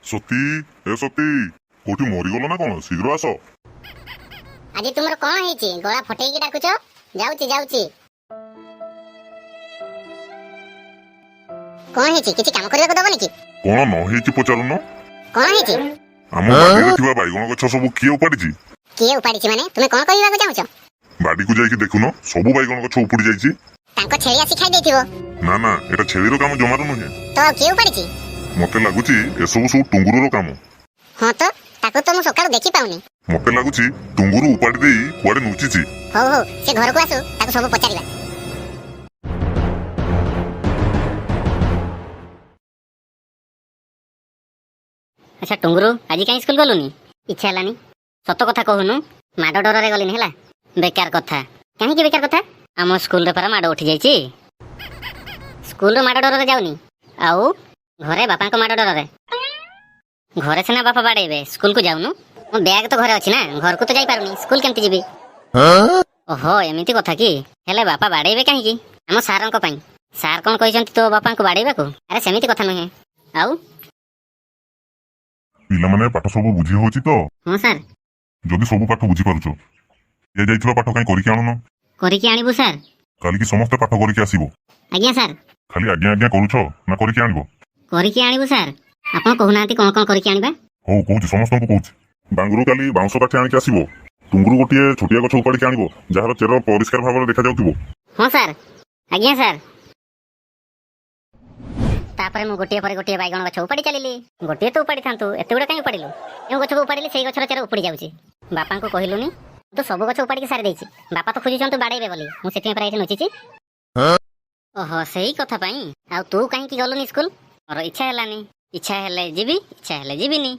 ସତୀ ଏ ସତୀ କୋଉଠି ମରିଗଲ ନା କଣ? ଶୀଘ୍ର ଆସ। ଆଜି ତୁମର କଣ ହେଇଛି? ଗଳା ଫଟେଇକି ଡାକୁଛ? ଯାଉଛି ଯାଉଛି। କଣ ହେଇଛି? କିଛି କାମ କରିବାକୁ ଦବନି କି? କଣ ନ ହେଇଛି ପଚାରୁନ? କଣ ହେଇଛି? ଆମ ବାଡିରେ ଥିବା ବାଇଗଣ ଗଛ ସବୁ କିଏ ଉପାଡ଼ିଛି? କିଏ ଉପାଡ଼ିଛି ମାନେ? ତୁମେ କଣ କହିବାକୁ ଚାହୁଁଛ? ବାଡିକୁ ଯାଇକି ଦେଖୁନ, ସବୁ ବାଇଗଣ ଗଛ ଉପୁଡ଼ି ଯାଇଛି। ତାଙ୍କ ଛେଳି ଆସି ଖାଇ ଦେଇଥିବ। ନା ନା, ଏଟା ଛେଳିର କାମ ଜମାରୁ ନୁହେଁ। ତ ଆଉ କିଏ ଉପାଡ଼ିଛି? ମତେ ଲାଗୁଛି ଏସବୁ ସବୁ ଟୁଙ୍ଗୁରୁର କାମ। ହଁ ତ, ତାକୁ ତ ମୁଁ ସକାଳୁ ଦେଖି ପାଉନି। ମତେ ଲାଗୁଛି ଟୁଙ୍ଗୁରୁ ଉପାଡ଼ି ଦେଇ କୁଆଡେ ନୁଚିଛି। ହଉ ହଉ, ସେ ଘରକୁ ଆସୁ, ତାକୁ ସବୁ ପଚାରିବା। ଆଚ୍ଛା ଟୁଙ୍ଗୁରୁ, ଆଜି କାହିଁ ସ୍କୁଲ ଗଲୁନି? ଇଚ୍ଛା ହେଲାନି। ସତ କଥା କହୁନୁ? ମାଡ଼ ଡରରେ ଗଲିନି ହେଲା। ବେକାର କଥା। କାହିଁକି ବେକାର କଥା? ଆମ ସ୍କୁଲରେ ପରା ମାଡ଼ ଉଠି ଯାଇଛି। ସ୍କୁଲର ମାଡ଼ ଡରରେ ଯାଉନି, ଆଉ ଘରେ ବାପାଙ୍କ ମାଡ଼ ଡରରେ। ଘରେ ସିନା ବାପା ବାଡ଼େଇବେ, ସ୍କୁଲକୁ ଯାଉନୁ। ମୋ ବ୍ୟାଗ ତ ଘରେ ଅଛି ନା, ଘରକୁ ତ ଯାଇପାରୁନି, ସ୍କୁଲ କେମିତି ଯିବି? ଓହୋ, ଏମିତି କଥା କି? ହେଲେ ବାପା ବାଡ଼େଇବେ କାହିଁକି? ଆମ ସାରଙ୍କ ପାଇଁ। ସାର୍ କଣ କହିଛନ୍ତି ତୋ ବାପାଙ୍କୁ ବାଡ଼େଇବାକୁ? ଆରେ ସେମିତି କଥା ନୁହେଁ। ଆଉ ପିଲାମାନେ ପାଠ ସବୁ ବୁଝି ହଉଛି ତ? ହଁ ସାର୍। ଯଦି ସବୁ ପାଠ ବୁଝିପାରୁଛ, ଦିଆଯାଇଥିବା ପାଠ କାହିଁ କରିକି ଆଣୁନ? କରିକି ଆଣିବୁ ସାର୍। କାଲିକି ସମସ୍ତେ ପାଠ କରିକି ଆସିବ। ଆଜ୍ଞା ସାର୍। ଖାଲି ଆଜ୍ଞା ଆଜ୍ଞା କରୁଛ ନା କରିକି ଆଣିବ? କରିକି ଆଣିବୁ ସାର୍। ଆପଣ କହୁନାହାନ୍ତି କଣ କଣ କରିକି ଆଣିବା? ହଉ କହୁଛି, ସମସ୍ତଙ୍କୁ କହୁଛି। ବାଙ୍ଗୁରୁ କାଲି ବାଉଁଶ କାଠି ଆଣିକି ଆସିବ। ଟୁଙ୍ଗୁରୁ ଗୋଟିଏ ଛୋଟିଆ ଗଛ ଉପାଡ଼ିକି ଆଣିବ, ଯାହାର ଚେର ପରିଷ୍କାର ଭାବରେ ଦେଖାଯାଉଥିବ। ହଁ ସାର୍। ଆଜ୍ଞା ସାର୍। ତାପରେ ମୁଁ ଗୋଟିଏ ପରେ ଗୋଟିଏ ବାଇଗଣ ଗଛ ଉପାଡ଼ି ଚାଲିଲି। ଗୋଟିଏ ତ ଉପାଡ଼ିଥାନ୍ତୁ, ଏତେ ଗୁଡ଼ା କାହିଁ ଉପାଡ଼ିଲୁ? ଯେଉଁ ଗଛକୁ ଉପାଡ଼ିଲି ସେଇ ଗଛର ଚେର ଉପୁଡ଼ି ଯାଉଛି। ବାପାଙ୍କୁ କହିଲୁନି? ତୁ ସବୁ ଗଛ ଉପାଡ଼ିକି ସାରି ଦେଇଛି। ବାପା ତ ଖୋଜୁଛନ୍ତି ବାଡ଼େଇବେ ବୋଲି, ମୁଁ ସେଥିପାଇଁ ପ୍ରାୟ ଏଠି ନୁଚିଛି। ଓହୋ, ସେଇ କଥା ପାଇଁ। ଆଉ ତୁ କାହିଁକି ଗଲୁନି ସ୍କୁଲ? ମୋର ଇଚ୍ଛା ହେଲାନି। ଇଚ୍ଛା ହେଲେ ଯିବି, ଇଚ୍ଛା ହେଲେ ଯିବିନି।